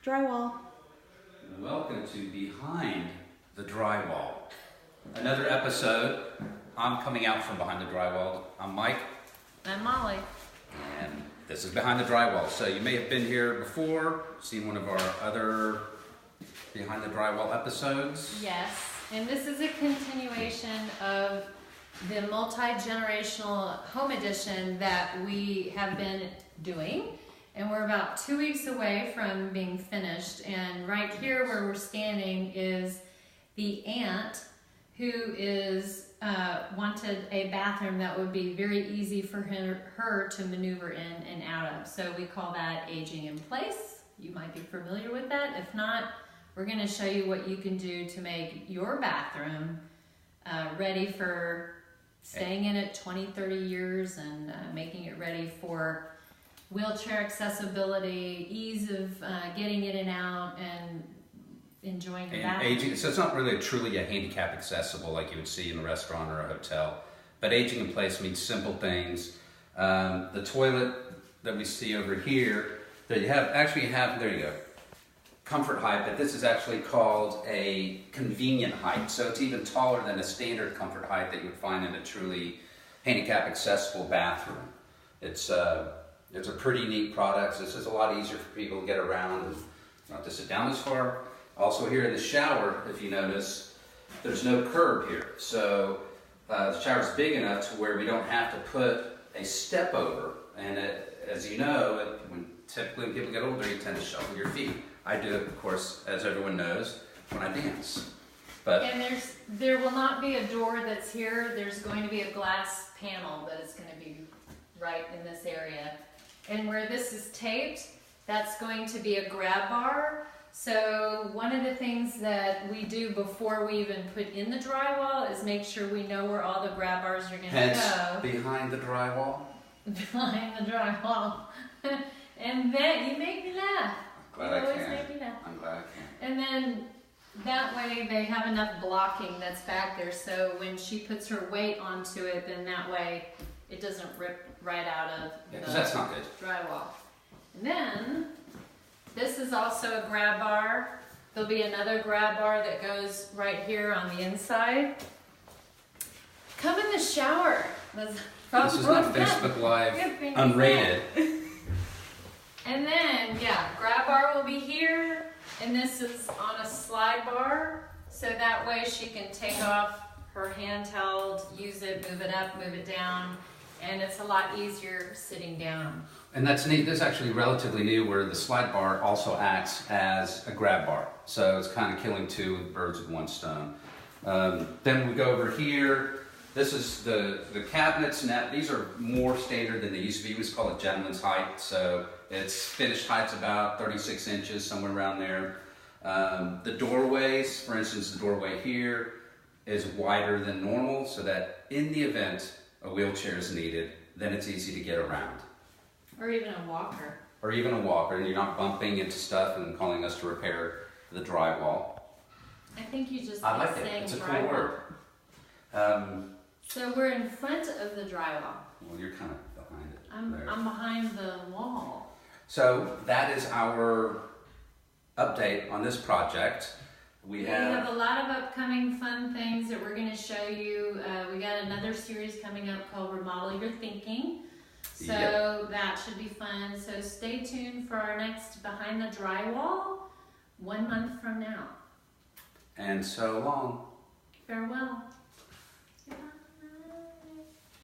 Drywall. Welcome to Behind the Drywall. Another episode. I'm coming out from behind the drywall. I'm Mike. I'm Molly. And this is Behind the Drywall. So you may have been here before, seen one of our other Behind the Drywall episodes. Yes, and this is a continuation of the multi-generational home edition that we have been doing. And we're about 2 weeks away from being finished. And right here where we're standing is the aunt who wanted a bathroom that would be very easy for her to maneuver in and out of. So we call that aging in place. You might be familiar with that. If not, we're going to show you what you can do to make your bathroom ready for staying in it 20, 30 years and making it ready for wheelchair accessibility, ease of getting in and out, and enjoying the bathroom. Aging, so it's not really truly a handicap accessible like you would see in a restaurant or a hotel, but aging in place means simple things. The toilet that we see over here, there you have, there you go, comfort height, but this is actually called a convenient height. So it's even taller than a standard comfort height that you would find in a truly handicap accessible bathroom. It's a pretty neat product. So it's just a lot easier for people to get around and not to sit down as far. Also here in the shower, if you notice, there's no curb here. So the shower's big enough to where we don't have to put a step over. And as you know, typically when people get older, you tend to shuffle your feet. I do it, of course, as everyone knows, when I dance. And there will not be a door that's here. There's going to be a glass panel that is going to be right in this area. And where this is taped, that's going to be a grab bar. So one of the things that we do before we even put in the drywall is make sure we know where all the grab bars are going to go. Behind the drywall? Behind the drywall. And then you make me laugh. I'm glad I can. I'm glad I can. And then that way they have enough blocking that's back there, so when she puts her weight onto it, then that way it doesn't rip right out of the that's not good. drywall. And then this is also a grab bar. There'll be another grab bar that goes right here on the inside. Come in the shower. This is not Facebook Live unrated. And then, grab bar will be here, and this is on a slide bar, so that way she can take off her handheld, use it, move it up, move it down, and it's a lot easier sitting down. And that's neat. This is actually relatively new, where the slide bar also acts as a grab bar. So it's kind of killing two birds with one stone. Then we go over here. This is the cabinets. Now, these are more standard than they used to be. We used to call it gentleman's height. So its finished height's about 36 inches, somewhere around there. The doorways, for instance, the doorway here is wider than normal, so that in the event a wheelchair is needed, then it's easy to get around. Or even a walker. Or even a walker, and you're not bumping into stuff and calling us to repair the drywall. I think you just I like it. It's a cool word. So we're in front of the drywall. Well, you're kind of behind it. I'm behind the wall. So that is our update on this project. We have a lot of upcoming fun things that we're going to show you. We got another series coming up called Remodel Your Thinking. So that should be fun. So stay tuned for our next Behind the Drywall 1 month from now. And so long. Farewell.